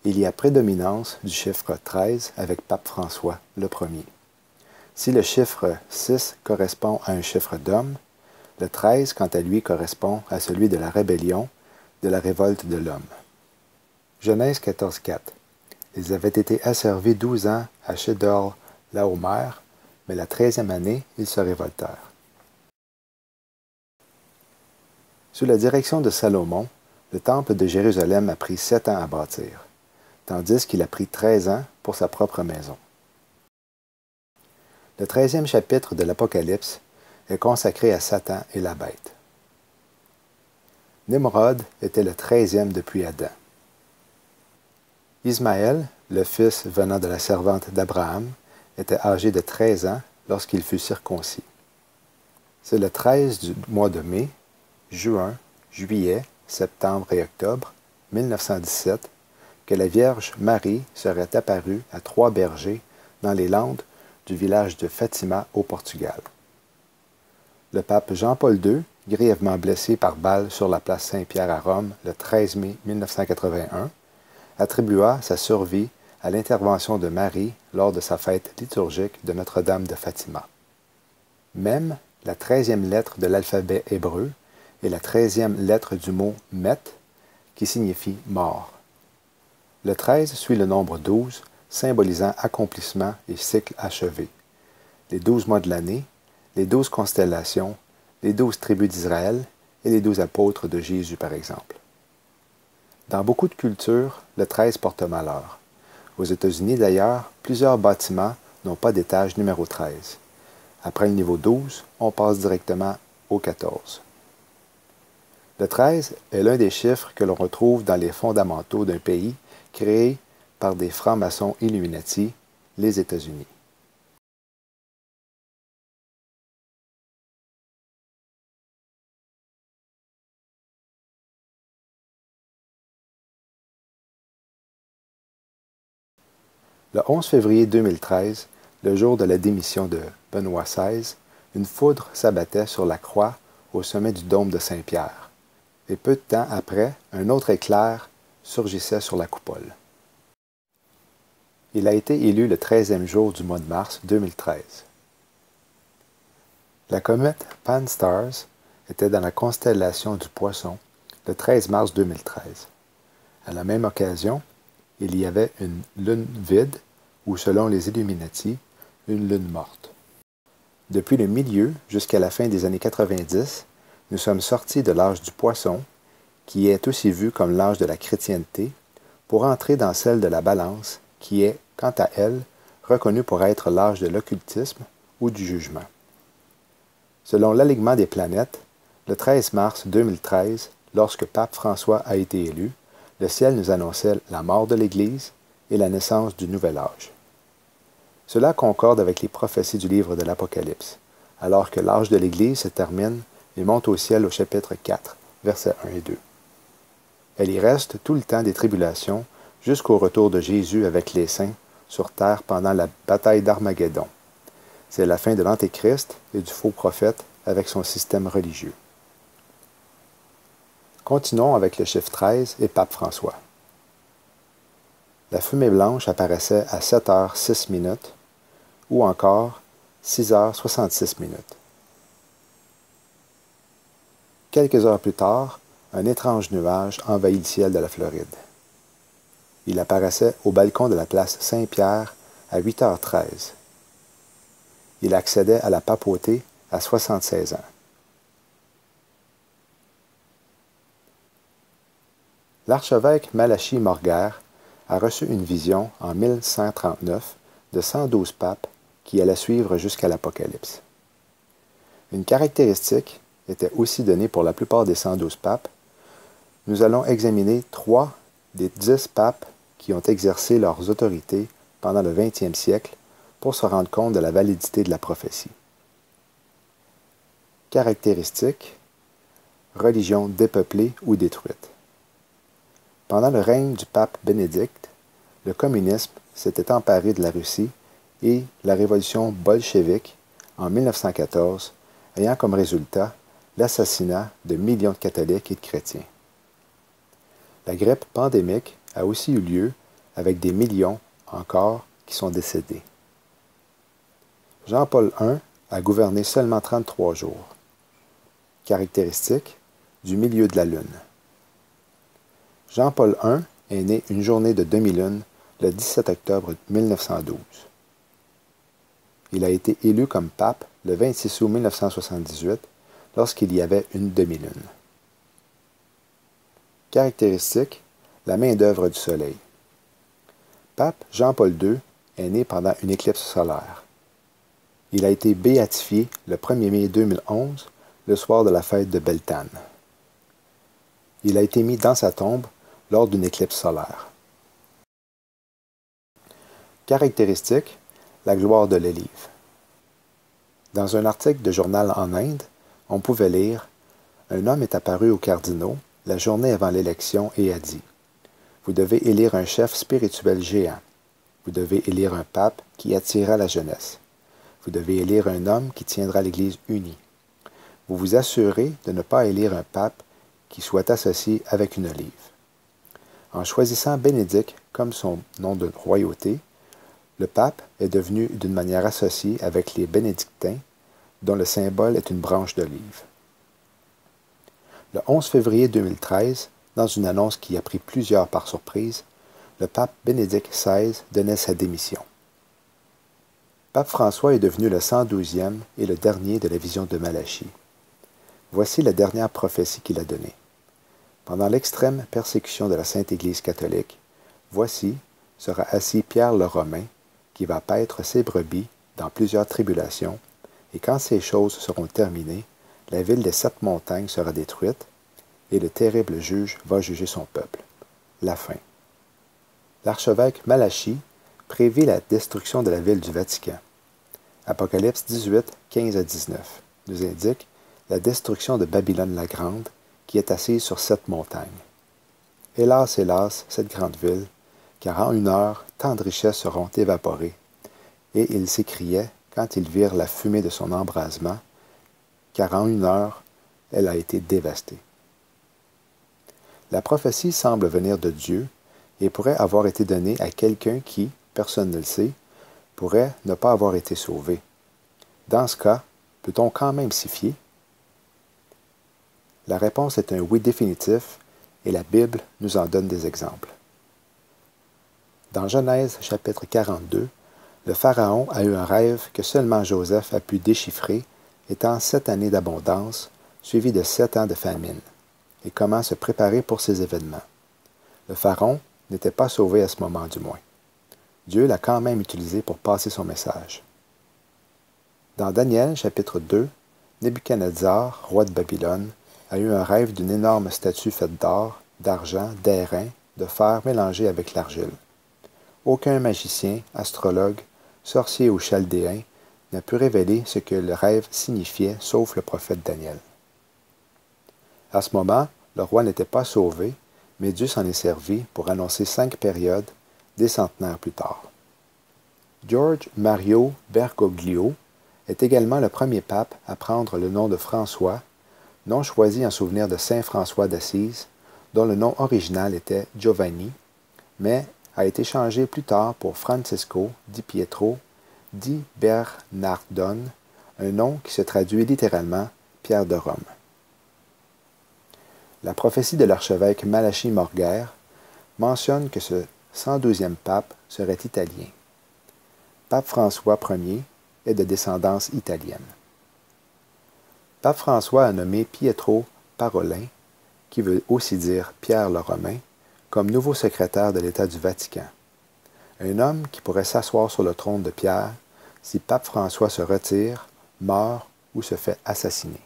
il y a prédominance du chiffre 13 avec Pape François le Premier. Si le chiffre 6 correspond à un chiffre d'homme, le 13, quant à lui, correspond à celui de la rébellion, de la révolte de l'homme. Genèse 14.4. Ils avaient été asservis 12 ans à Chedorlaomer, mais la 13e année, ils se révoltèrent. Sous la direction de Salomon, le temple de Jérusalem a pris 7 ans à bâtir, tandis qu'il a pris 13 ans pour sa propre maison. Le 13e chapitre de l'Apocalypse est consacré à Satan et la bête. Nimrod était le 13e depuis Adam. Ismaël, le fils venant de la servante d'Abraham, était âgé de 13 ans lorsqu'il fut circoncis. C'est le 13 du mois de mai, juin, juillet, septembre et octobre 1917 que la Vierge Marie serait apparue à 3 bergers dans les Landes du village de Fatima au Portugal. Le pape Jean-Paul II, grièvement blessé par balle sur la place Saint-Pierre à Rome le 13 mai 1981, attribua sa survie à l'intervention de Marie lors de sa fête liturgique de Notre-Dame de Fatima. Même la 13e lettre de l'alphabet hébreu est la 13e lettre du mot « met » qui signifie « mort ». Le 13 suit le nombre 12, symbolisant accomplissement et cycle achevé. Les 12 mois de l'année, les 12 constellations, les 12 tribus d'Israël et les 12 apôtres de Jésus, par exemple. Dans beaucoup de cultures, le 13 porte malheur. Aux États-Unis, d'ailleurs, plusieurs bâtiments n'ont pas d'étage numéro 13. Après le niveau 12, on passe directement au 14. Le 13 est l'un des chiffres que l'on retrouve dans les fondamentaux d'un pays créé par des francs-maçons Illuminati, les États-Unis. Le 11 février 2013, le jour de la démission de Benoît XVI, une foudre s'abattait sur la croix au sommet du dôme de Saint-Pierre. Et peu de temps après, un autre éclair surgissait sur la coupole. Il a été élu le 13e jour du mois de mars 2013. La comète Pan-STARRS était dans la constellation du Poisson le 13 mars 2013. À la même occasion, il y avait une lune vide ou, selon les Illuminati, une lune morte. Depuis le milieu jusqu'à la fin des années 90, nous sommes sortis de l'âge du Poisson, qui est aussi vu comme l'âge de la chrétienté, pour entrer dans celle de la Balance, qui est, quant à elle, reconnue pour être l'âge de l'occultisme ou du jugement. Selon l'alignement des planètes, le 13 mars 2013, lorsque Pape François a été élu, le ciel nous annonçait la mort de l'Église et la naissance du nouvel âge. Cela concorde avec les prophéties du livre de l'Apocalypse, alors que l'âge de l'Église se termine et monte au ciel au chapitre 4, versets 1 et 2. Elle y reste tout le temps des tribulations jusqu'au retour de Jésus avec les saints sur terre pendant la bataille d'Armageddon. C'est la fin de l'Antéchrist et du faux prophète avec son système religieux. Continuons avec le chiffre 13 et Pape François. La fumée blanche apparaissait à 7h06 ou encore 6h66. Quelques heures plus tard, un étrange nuage envahit le ciel de la Floride. Il apparaissait au balcon de la place Saint-Pierre à 8h13. Il accédait à la papauté à 76 ans. L'archevêque Malachie Morger a reçu une vision en 1139 de 112 papes qui allaient suivre jusqu'à l'Apocalypse. Une caractéristique était aussi donnée pour la plupart des 112 papes. Nous allons examiner 3 des 10 papes qui ont exercé leurs autorités pendant le 20e siècle pour se rendre compte de la validité de la prophétie. Caractéristiques: religion dépeuplée ou détruite. Pendant le règne du pape Bénédicte, le communisme s'était emparé de la Russie et la révolution bolchevique en 1914 ayant comme résultat l'assassinat de millions de catholiques et de chrétiens. La grippe pandémique a aussi eu lieu avec des millions encore qui sont décédés. Jean-Paul I a gouverné seulement 33 jours. Caractéristiques du milieu de la Lune. Jean-Paul I est né une journée de demi-lune le 17 octobre 1912. Il a été élu comme pape le 26 août 1978 lorsqu'il y avait une demi-lune. Caractéristiques, la main-d'œuvre du Soleil. Pape Jean-Paul II est né pendant une éclipse solaire. Il a été béatifié le 1er mai 2011, le soir de la fête de Beltane. Il a été mis dans sa tombe lors d'une éclipse solaire. Caractéristiques, la gloire de l'Élive. Dans un article de journal en Inde, on pouvait lire « Un homme est apparu aux cardinaux la journée avant l'élection et a dit « Vous devez élire un chef spirituel géant. Vous devez élire un pape qui attirera la jeunesse. Vous devez élire un homme qui tiendra l'Église unie. Vous vous assurez de ne pas élire un pape qui soit associé avec une olive. » En choisissant Bénédicte comme son nom de royauté, le pape est devenu d'une manière associée avec les bénédictins, dont le symbole est une branche d'olive. Le 11 février 2013, dans une annonce qui a pris plusieurs par surprise, le pape Bénédicte XVI donnait sa démission. Pape François est devenu le 112e et le dernier de la vision de Malachie. Voici la dernière prophétie qu'il a donnée. Pendant l'extrême persécution de la Sainte Église catholique, voici sera assis Pierre le Romain, qui va paître ses brebis dans plusieurs tribulations, et quand ces choses seront terminées, la ville des 7 montagnes sera détruite, et le terrible juge va juger son peuple. La fin. L'archevêque Malachie prévit la destruction de la ville du Vatican. Apocalypse 18, 15 à 19 nous indique la destruction de Babylone la Grande, qui est assise sur 7 montagnes. Hélas, hélas, cette grande ville, car en 1 heure, tant de richesses seront évaporées. Et ils s'écriaient, quand ils virent la fumée de son embrasement, car en 1 heure, elle a été dévastée. La prophétie semble venir de Dieu et pourrait avoir été donnée à quelqu'un qui, personne ne le sait, pourrait ne pas avoir été sauvé. Dans ce cas, peut-on quand même s'y fier? La réponse est un oui définitif et la Bible nous en donne des exemples. Dans Genèse chapitre 42, le Pharaon a eu un rêve que seulement Joseph a pu déchiffrer, étant 7 années d'abondance, suivies de 7 ans de famine, et comment se préparer pour ces événements. Le Pharaon n'était pas sauvé à ce moment du moins. Dieu l'a quand même utilisé pour passer son message. Dans Daniel chapitre 2, Nebuchadnezzar, roi de Babylone, a eu un rêve d'une énorme statue faite d'or, d'argent, d'airain, de fer mélangé avec l'argile. Aucun magicien, astrologue, sorcier ou chaldéen n'a pu révéler ce que le rêve signifiait, sauf le prophète Daniel. À ce moment, le roi n'était pas sauvé, mais Dieu s'en est servi pour annoncer 5 périodes, des centenaires plus tard. George Mario Bergoglio est également le premier pape à prendre le nom de François, nom choisi en souvenir de Saint François d'Assise, dont le nom original était Giovanni, mais a été changé plus tard pour Francisco di Pietro di Bernardone, un nom qui se traduit littéralement Pierre de Rome. La prophétie de l'archevêque Malachie Morguer mentionne que ce 112e pape serait italien. Pape François Ier est de descendance italienne. Pape François a nommé Pietro Parolin, qui veut aussi dire Pierre le Romain, comme nouveau secrétaire de l'État du Vatican. Un homme qui pourrait s'asseoir sur le trône de Pierre si Pape François se retire, meurt ou se fait assassiner.